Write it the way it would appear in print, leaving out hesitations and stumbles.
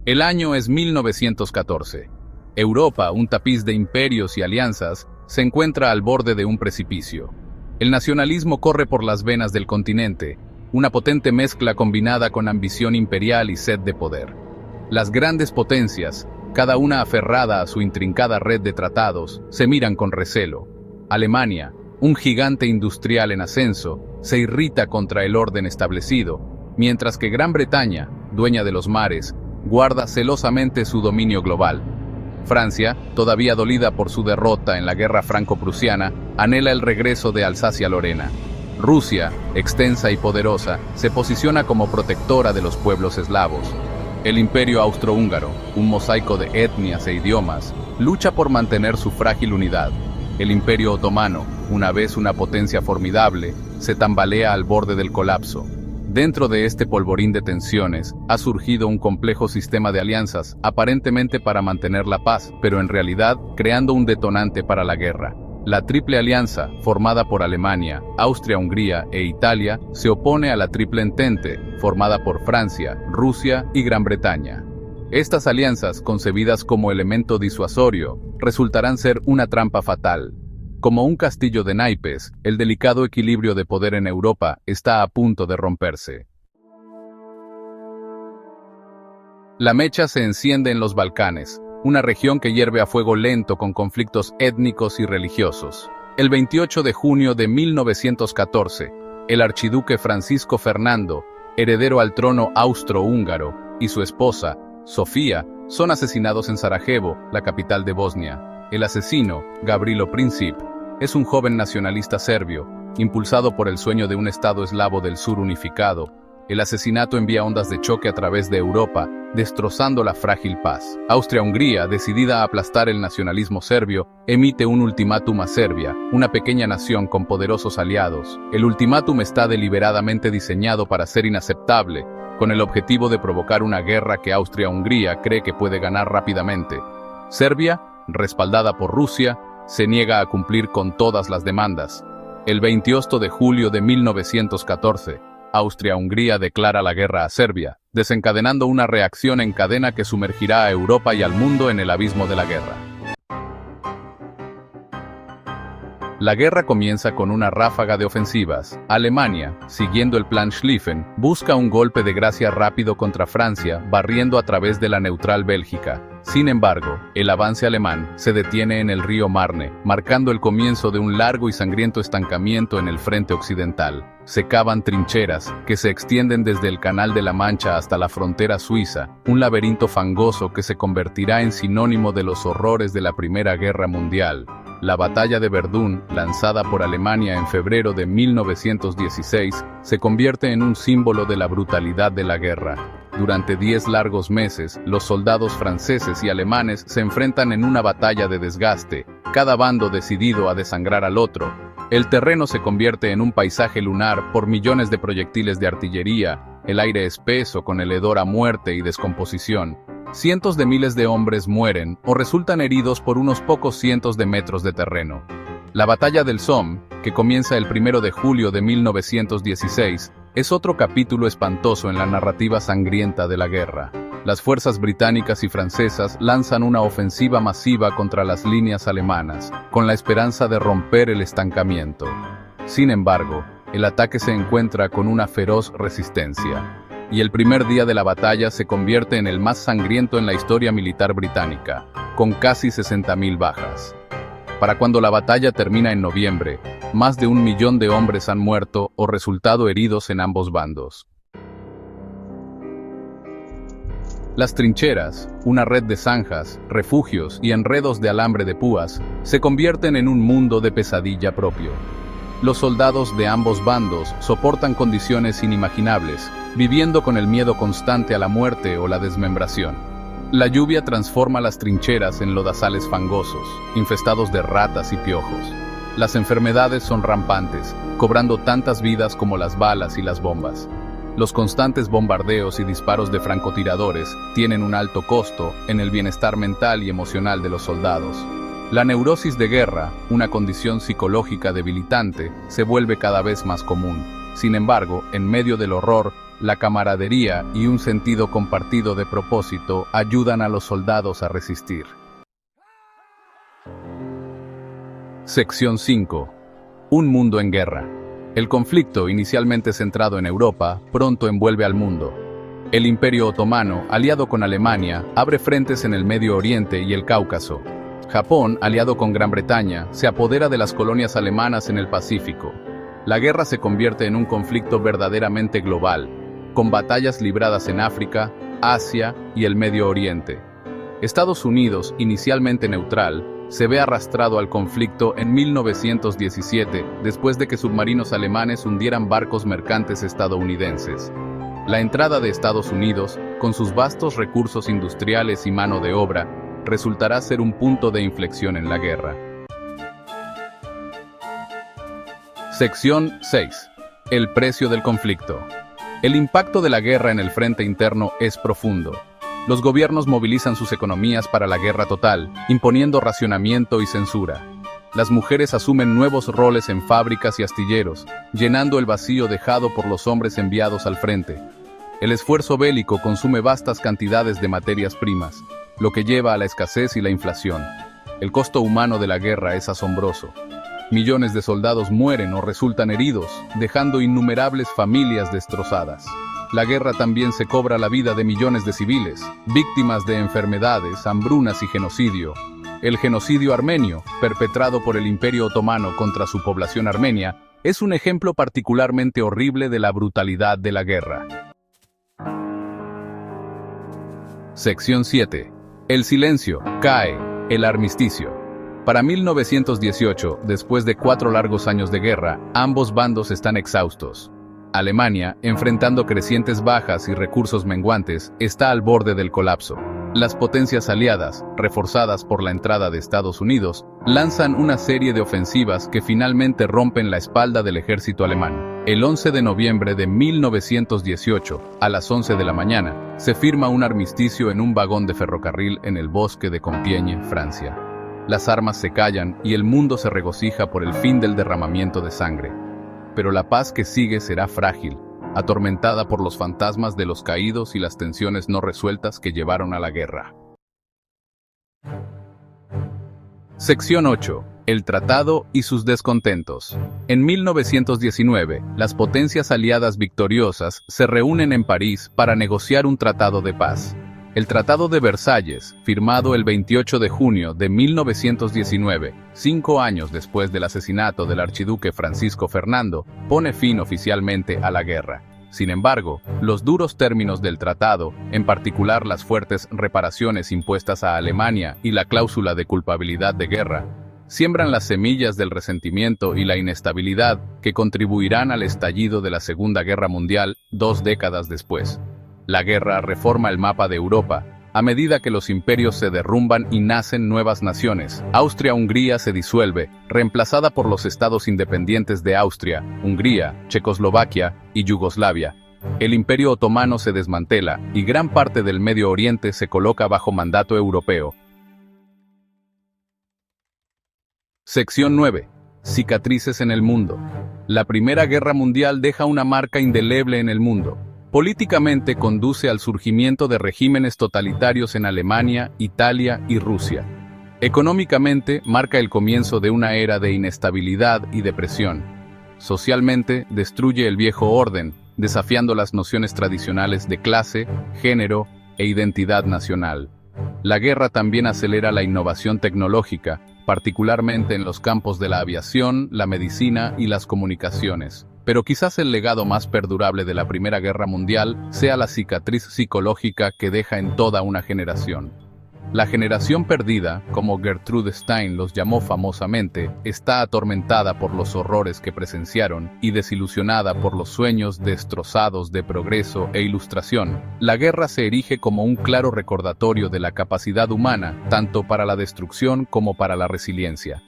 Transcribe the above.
El año es 1914. Europa, un tapiz de imperios y alianzas, se encuentra al borde de un precipicio. El nacionalismo corre por las venas del continente, una potente mezcla combinada con ambición imperial y sed de poder. Las grandes potencias, cada una aferrada a su intrincada red de tratados, se miran con recelo. Alemania, un gigante industrial en ascenso, se irrita contra el orden establecido, mientras que Gran Bretaña, dueña de los mares, guarda celosamente su dominio global. Francia, todavía dolida por su derrota en la guerra franco-prusiana, anhela el regreso de Alsacia-Lorena. Rusia, extensa y poderosa, se posiciona como protectora de los pueblos eslavos. El Imperio Austrohúngaro, un mosaico de etnias e idiomas, lucha por mantener su frágil unidad. El Imperio Otomano, una vez una potencia formidable, se tambalea al borde del colapso. Dentro de este polvorín de tensiones, ha surgido un complejo sistema de alianzas, aparentemente para mantener la paz, pero en realidad creando un detonante para la guerra. La Triple Alianza, formada por Alemania, Austria-Hungría e Italia, se opone a la Triple Entente, formada por Francia, Rusia y Gran Bretaña. Estas alianzas, concebidas como elemento disuasorio, resultarán ser una trampa fatal. Como un castillo de naipes, el delicado equilibrio de poder en Europa está a punto de romperse. La mecha se enciende en los Balcanes, una región que hierve a fuego lento con conflictos étnicos y religiosos. El 28 de junio de 1914, el archiduque Francisco Fernando, heredero al trono austrohúngaro, y su esposa, Sofía, son asesinados en Sarajevo, la capital de Bosnia. El asesino, Gavrilo Princip, es un joven nacionalista serbio, impulsado por el sueño de un Estado eslavo del sur unificado. El asesinato envía ondas de choque a través de Europa, destrozando la frágil paz. Austria-Hungría, decidida a aplastar el nacionalismo serbio, emite un ultimátum a Serbia, una pequeña nación con poderosos aliados. El ultimátum está deliberadamente diseñado para ser inaceptable, con el objetivo de provocar una guerra que Austria-Hungría cree que puede ganar rápidamente. Serbia, respaldada por Rusia, se niega a cumplir con todas las demandas. El 28 de julio de 1914, Austria-Hungría declara la guerra a Serbia, desencadenando una reacción en cadena que sumergirá a Europa y al mundo en el abismo de la guerra. La guerra comienza con una ráfaga de ofensivas. Alemania, siguiendo el plan Schlieffen, busca un golpe de gracia rápido contra Francia, barriendo a través de la neutral Bélgica. Sin embargo, el avance alemán se detiene en el río Marne, marcando el comienzo de un largo y sangriento estancamiento en el frente occidental. Se cavan trincheras, que se extienden desde el Canal de la Mancha hasta la frontera suiza, un laberinto fangoso que se convertirá en sinónimo de los horrores de la Primera Guerra Mundial. La batalla de Verdún, lanzada por Alemania en febrero de 1916, se convierte en un símbolo de la brutalidad de la guerra. Durante 10 largos meses, los soldados franceses y alemanes se enfrentan en una batalla de desgaste, cada bando decidido a desangrar al otro. El terreno se convierte en un paisaje lunar por millones de proyectiles de artillería, el aire espeso con el hedor a muerte y descomposición. Cientos de miles de hombres mueren o resultan heridos por unos pocos cientos de metros de terreno. La batalla del Somme, que comienza el 1 de julio de 1916, es otro capítulo espantoso en la narrativa sangrienta de la guerra. Las fuerzas británicas y francesas lanzan una ofensiva masiva contra las líneas alemanas, con la esperanza de romper el estancamiento. Sin embargo, el ataque se encuentra con una feroz resistencia, y el primer día de la batalla se convierte en el más sangriento en la historia militar británica, con casi 60.000 bajas. Para cuando la batalla termina en noviembre, más de 1 millón de hombres han muerto o resultado heridos en ambos bandos. Las trincheras, una red de zanjas, refugios y enredos de alambre de púas, se convierten en un mundo de pesadilla propio. Los soldados de ambos bandos soportan condiciones inimaginables, viviendo con el miedo constante a la muerte o la desmembración. La lluvia transforma las trincheras en lodazales fangosos, infestados de ratas y piojos. Las enfermedades son rampantes, cobrando tantas vidas como las balas y las bombas. Los constantes bombardeos y disparos de francotiradores tienen un alto costo en el bienestar mental y emocional de los soldados. La neurosis de guerra, una condición psicológica debilitante, se vuelve cada vez más común. Sin embargo, en medio del horror, la camaradería y un sentido compartido de propósito ayudan a los soldados a resistir. Sección 5. Un mundo en guerra. El conflicto, inicialmente centrado en Europa, pronto envuelve al mundo. El Imperio Otomano, aliado con Alemania, abre frentes en el Medio Oriente y el Cáucaso. Japón, aliado con Gran Bretaña, se apodera de las colonias alemanas en el Pacífico. La guerra se convierte en un conflicto verdaderamente global, con batallas libradas en África, Asia y el Medio Oriente. Estados Unidos, inicialmente neutral, se ve arrastrado al conflicto en 1917, después de que submarinos alemanes hundieran barcos mercantes estadounidenses. La entrada de Estados Unidos, con sus vastos recursos industriales y mano de obra, resultará ser un punto de inflexión en la guerra. Sección 6. El precio del conflicto. El impacto de la guerra en el frente interno es profundo. Los gobiernos movilizan sus economías para la guerra total, imponiendo racionamiento y censura. Las mujeres asumen nuevos roles en fábricas y astilleros, llenando el vacío dejado por los hombres enviados al frente. El esfuerzo bélico consume vastas cantidades de materias primas, lo que lleva a la escasez y la inflación. El costo humano de la guerra es asombroso. Millones de soldados mueren o resultan heridos, dejando innumerables familias destrozadas. La guerra también se cobra la vida de millones de civiles, víctimas de enfermedades, hambrunas y genocidio. El genocidio armenio, perpetrado por el Imperio Otomano contra su población armenia, es un ejemplo particularmente horrible de la brutalidad de la guerra. Sección 7. El silencio, cae, el armisticio. Para 1918, después de 4 largos años de guerra, ambos bandos están exhaustos. Alemania, enfrentando crecientes bajas y recursos menguantes, está al borde del colapso. Las potencias aliadas, reforzadas por la entrada de Estados Unidos, lanzan una serie de ofensivas que finalmente rompen la espalda del ejército alemán. El 11 de noviembre de 1918, a las 11 de la mañana, se firma un armisticio en un vagón de ferrocarril en el bosque de Compiègne, Francia. Las armas se callan y el mundo se regocija por el fin del derramamiento de sangre. Pero la paz que sigue será frágil, atormentada por los fantasmas de los caídos y las tensiones no resueltas que llevaron a la guerra. Sección 8. El tratado y sus descontentos. En 1919, las potencias aliadas victoriosas se reúnen en París para negociar un tratado de paz. El Tratado de Versalles, firmado el 28 de junio de 1919, 5 años después del asesinato del archiduque Francisco Fernando, pone fin oficialmente a la guerra. Sin embargo, los duros términos del tratado, en particular las fuertes reparaciones impuestas a Alemania y la cláusula de culpabilidad de guerra, siembran las semillas del resentimiento y la inestabilidad que contribuirán al estallido de la Segunda Guerra Mundial 2 décadas después. La guerra reforma el mapa de Europa. A medida que los imperios se derrumban y nacen nuevas naciones, Austria-Hungría se disuelve, reemplazada por los estados independientes de Austria, Hungría, Checoslovaquia y Yugoslavia. El Imperio Otomano se desmantela y gran parte del Medio Oriente se coloca bajo mandato europeo. Sección 9. Cicatrices en el mundo. La Primera Guerra Mundial deja una marca indeleble en el mundo. Políticamente conduce al surgimiento de regímenes totalitarios en Alemania, Italia y Rusia. Económicamente marca el comienzo de una era de inestabilidad y depresión. Socialmente destruye el viejo orden, desafiando las nociones tradicionales de clase, género e identidad nacional. La guerra también acelera la innovación tecnológica, particularmente en los campos de la aviación, la medicina y las comunicaciones. Pero quizás el legado más perdurable de la Primera Guerra Mundial sea la cicatriz psicológica que deja en toda una generación. La generación perdida, como Gertrude Stein los llamó famosamente, está atormentada por los horrores que presenciaron y desilusionada por los sueños destrozados de progreso e ilustración. La guerra se erige como un claro recordatorio de la capacidad humana, tanto para la destrucción como para la resiliencia.